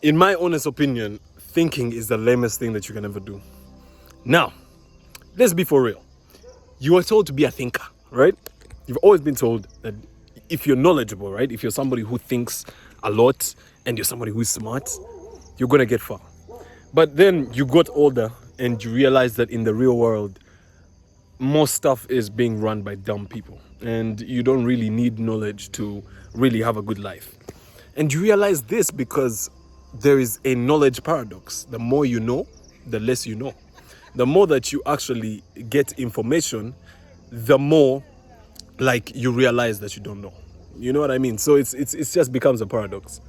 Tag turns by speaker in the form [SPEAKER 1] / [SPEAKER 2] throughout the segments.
[SPEAKER 1] in my honest opinion, thinking is the lamest thing that you can ever do. Now, let's be for real. You are told to be a thinker, right? You've always been told that if you're knowledgeable, right? If you're somebody who thinks a lot and you're somebody who's smart, you're going to get far. But then you got older and you realize that in the real world, most stuff is being run by dumb people. And you don't really need knowledge to really have a good life. And you realize this because there is a knowledge paradox. The more you know, the less you know. The more that you actually get information, the more like you realize that you don't know. You know what I mean? So it's just becomes a paradox.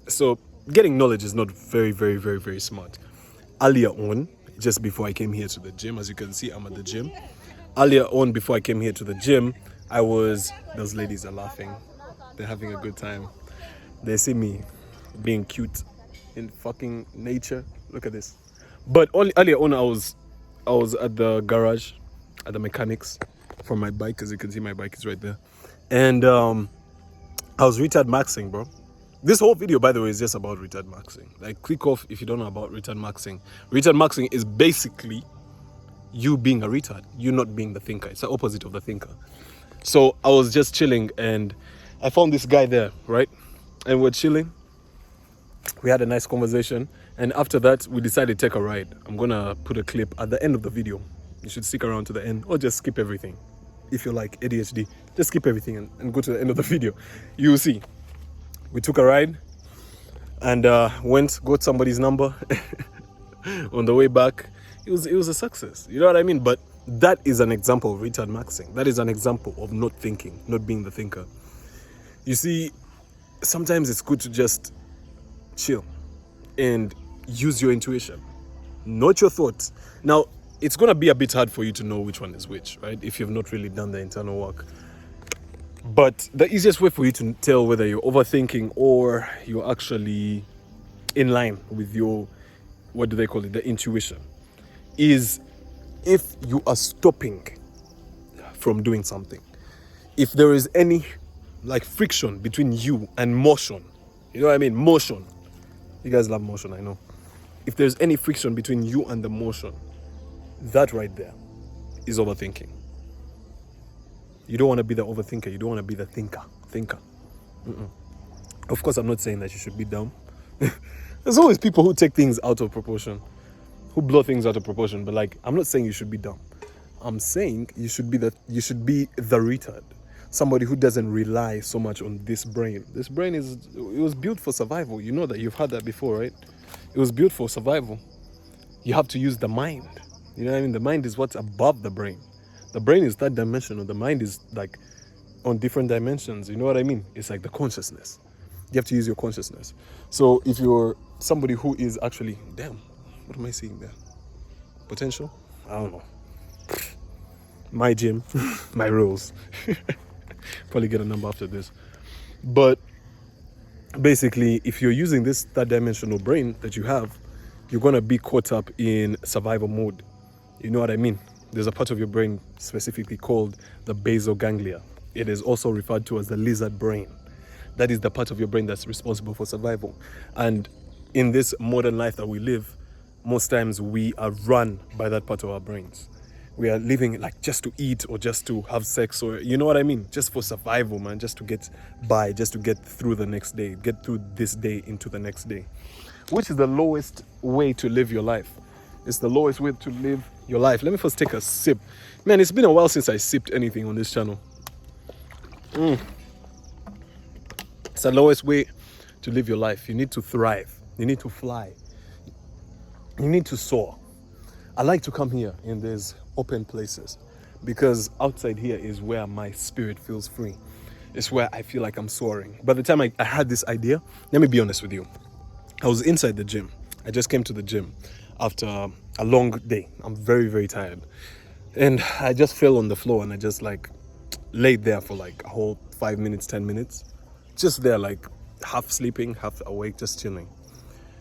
[SPEAKER 1] So getting knowledge is not very, very, very, very smart. Earlier on, just before I came here to the gym, as you can see, I'm at the gym. Earlier on, before I came here to the gym, those ladies are laughing. They're having a good time. They see me being cute in fucking nature. Look at this. But earlier on, I was at the garage, at the mechanics for my bike. As you can see, my bike is right there. And I was retard maxing, bro. This whole video, by the way, is just about retard maxing. Like, click off if you don't know about retard maxing. Retard maxing is basically you being a retard, you not being the thinker. It's the opposite of the thinker. So I was just chilling and I found this guy there, right? And we're chilling. We had a nice conversation. And after that, we decided to take a ride. I'm going to put a clip at the end of the video. You should stick around to the end or just skip everything. If you're like ADHD, just skip everything and go to the end of the video. You will see. We took a ride and got somebody's number. On the way back, it was a success. You know what I mean? But that is an example of retard maxing. That is an example of not thinking, not being the thinker. You see, sometimes it's good to just chill and use your intuition, not your thoughts. Now, it's going to be a bit hard for you to know which one is which, right? If you've not really done the internal work. But the easiest way for you to tell whether you're overthinking or you're actually in line with your, what do they call it, the intuition, is if you are stopping from doing something. If there is any like friction between you and motion, you know what I mean? Motion. You guys love motion, I know. If there's any friction between you and the motion, that right there is overthinking. You don't want to be the overthinker. You don't want to be the thinker. Of course, I'm not saying that you should be dumb. There's always people who take things out of proportion, who blow things out of proportion. But like, I'm not saying you should be dumb. I'm saying you should be the retard. Somebody who doesn't rely so much on this brain. This brain it was built for survival. You know that. You've had that before, right? It was built for survival. You have to use the mind. You know what I mean? The mind is what's above the brain. The brain is third dimensional. The mind is like on different dimensions. You know what I mean? It's like the consciousness. You have to use your consciousness. So if you're somebody who is actually, damn, what am I seeing there? Potential? I don't know. My gym, my rules. Probably get a number after this. But basically, if you're using this third dimensional brain that you have, you're going to be caught up in survival mode. You know what I mean? There's a part of your brain specifically called the basal ganglia. It is also referred to as the lizard brain. That is the part of your brain that's responsible for survival. And in this modern life that we live, most times we are run by that part of our brains. We are living like just to eat or just to have sex or, you know what I mean? Just for survival, man. Just to get by, just to get through the next day, get through this day into the next day. Which is the lowest way to live your life. It's the lowest way to live your life. Let me first take a sip. Man, it's been a while since I sipped anything on this channel. It's the lowest way to live your life. You need to thrive. You need to fly. You need to soar. I like to come here in these open places because outside here is where my spirit feels free. It's where I feel like I'm soaring. By the time I had this idea, let me be honest with you. I was inside the gym. I just came to the gym after a long day. I'm very, very tired. And I just fell on the floor and I just like laid there for like a whole 5 minutes, 10 minutes. Just there like half sleeping, half awake, just chilling.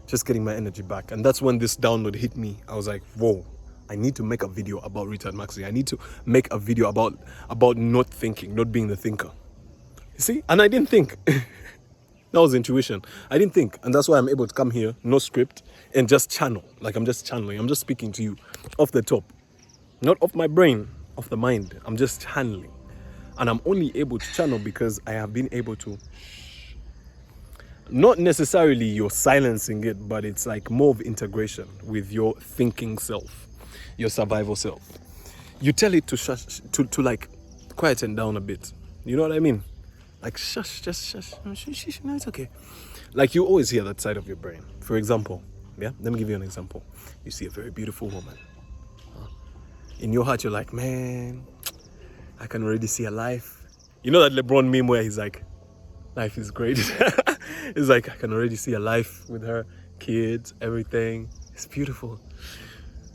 [SPEAKER 1] Just getting my energy back. And that's when this download hit me. I was like, whoa, I need to make a video about retard maxing. I need to make a video about not thinking, not being the thinker. You see? And I didn't think. That was intuition. I didn't think. And that's why I'm able to come here, no script, and just channel. Like I'm just channeling. I'm just speaking to you off the top. Not off my brain, off the mind. I'm just channeling. And I'm only able to channel because I have been able to. Not necessarily you're silencing it, but it's like more of integration with your thinking self, your survival self. You tell it to shush, to like quieten down a bit. You know what I mean? Like shush, just shush. No, it's okay. Like you always hear that side of your brain. For example, yeah, let me give you an example. You see a very beautiful woman. In your heart, you're like, man, I can already see a life. You know that LeBron meme where he's like, life is great. It's like, I can already see a life with her, kids, everything. It's beautiful.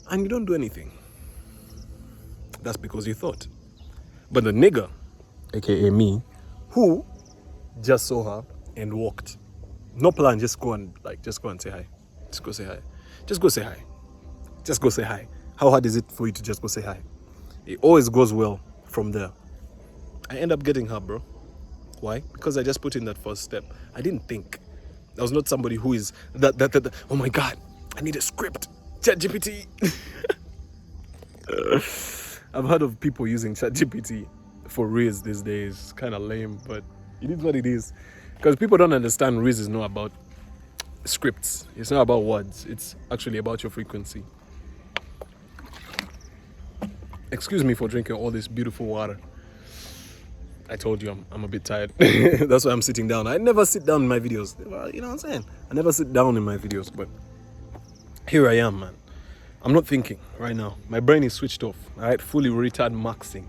[SPEAKER 1] And you don't do anything. That's because you thought. But the nigga, aka me, who just saw her and walked. No plan, just go and say hi. Just go say hi. Just go say hi. Just go say hi. How hard is it for you to just go say hi? It always goes well from there. I end up getting her, bro. Why? Because I just put in that first step. I didn't think. I was not somebody who is that. Oh my God, I need a script. ChatGPT. I've heard of people using ChatGPT for Riz these days. Kind of lame, but it is what it is. Because people don't understand Riz is not about scripts. It's not about words. It's actually about your frequency. Excuse me for drinking all this beautiful water. I told you I'm a bit tired. That's why I'm sitting down. I never sit down in my videos. You know what I'm saying? I never sit down in my videos, but here I am, man. I'm not thinking right now. My brain is switched off. All right, fully retard maxing.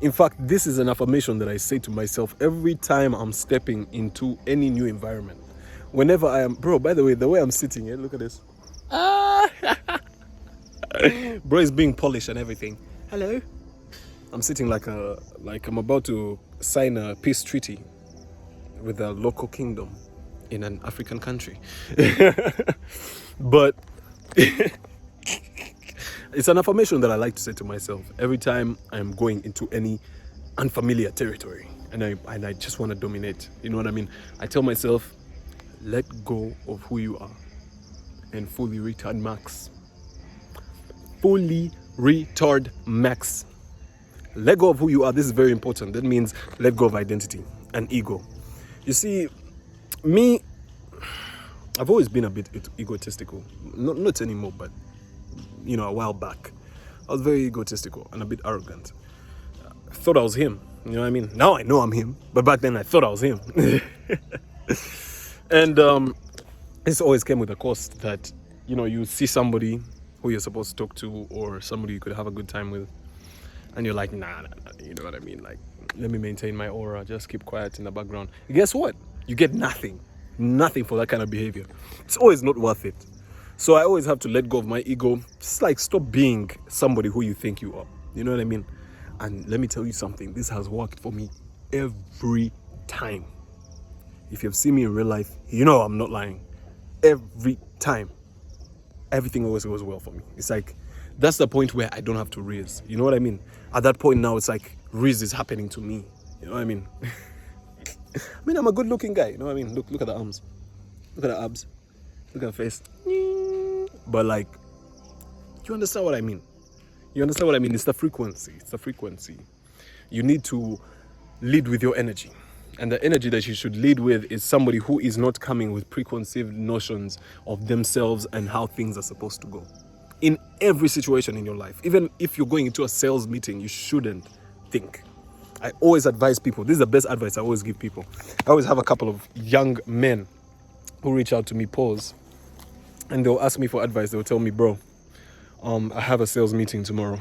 [SPEAKER 1] In fact, this is an affirmation that I say to myself every time I'm stepping into any new environment. Whenever I am, bro, by the way, the way I'm sitting here, look at this. Bro is being polished and everything. Hello. I'm sitting like I'm about to sign a peace treaty with a local kingdom in an African country. But it's an affirmation that I like to say to myself every time I'm going into any unfamiliar territory and I just want to dominate. You know what I mean? I tell myself, let go of who you are and fully retard max. Fully retard max. Let go of who you are. This is very important. That means let go of identity and ego. You see, me, I've always been a bit egotistical. Not anymore, but, you know, a while back. I was very egotistical and a bit arrogant. I thought I was him. You know what I mean? Now I know I'm him, but back then I thought I was him. And this always came with a cost that, you know, you see somebody who you're supposed to talk to or somebody you could have a good time with. And you're like, nah, you know what I mean? Like, let me maintain my aura, just keep quiet in the background. Guess what? You get nothing for that kind of behavior. It's always not worth it. So I always have to let go of my ego. Just like stop being somebody who you think you are. You know what I mean? And let me tell you something, this has worked for me every time. If you've seen me in real life, you know I'm not lying. Every time. Everything always goes well for me. It's like, that's the point where I don't have to raise. You know what I mean? At that point now, it's like raise is happening to me. You know what I mean? I mean, I'm a good looking guy. You know what I mean? Look at the arms. Look at the abs. Look at the face. But like, you understand what I mean? You understand what I mean? It's the frequency. It's the frequency. You need to lead with your energy. And the energy that you should lead with is somebody who is not coming with preconceived notions of themselves and how things are supposed to go. In every situation in your life, even if you're going into a sales meeting, you shouldn't think. I always advise people. This is the best advice I always give people. I always have a couple of young men who reach out to me, and they'll ask me for advice. They'll tell me, bro, I have a sales meeting tomorrow.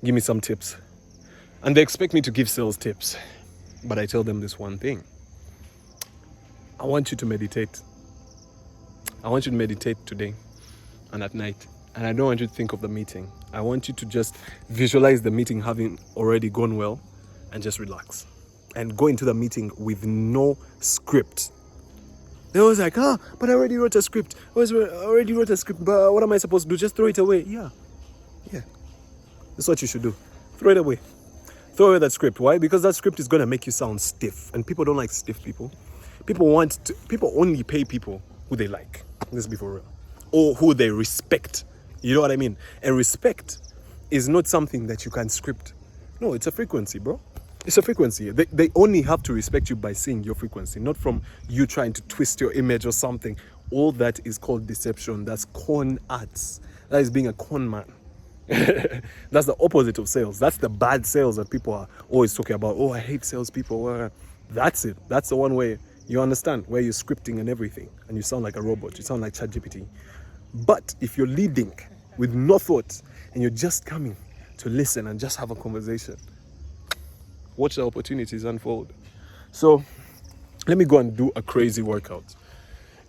[SPEAKER 1] Give me some tips. And they expect me to give sales tips. But I tell them this one thing. I want you to meditate. I want you to meditate today and at night. And I don't want you to think of the meeting. I want you to just visualize the meeting having already gone well and just relax. And go into the meeting with no script. They always like, but I already wrote a script. But what am I supposed to do? Just throw it away. Yeah. That's what you should do. Throw it away. Throw away that script. Why? Because that script is going to make you sound stiff. And people don't like stiff people. People only pay people who they like. Let's be for real. Or who they respect. You know what I mean? And respect is not something that you can script. No, it's a frequency, bro. It's a frequency. They only have to respect you by seeing your frequency, not from you trying to twist your image or something. All that is called deception. That's con arts. That is being a con man. That's the opposite of sales. That's the bad sales that people are always talking about. Oh, I hate salespeople. That's it. That's the one way you understand, where you're scripting and everything, and you sound like a robot. You sound like ChatGPT. But if you're leading with no thought and you're just coming to listen and just have a conversation, watch the opportunities unfold. So let me go and do a crazy workout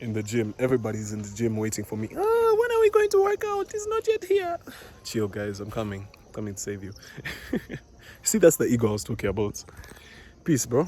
[SPEAKER 1] in the gym. Everybody's in the gym waiting for me. Oh, when are we going to work out? It's not yet here. Chill, guys. I'm coming to save you. See, that's the ego I was talking about. Peace, bro.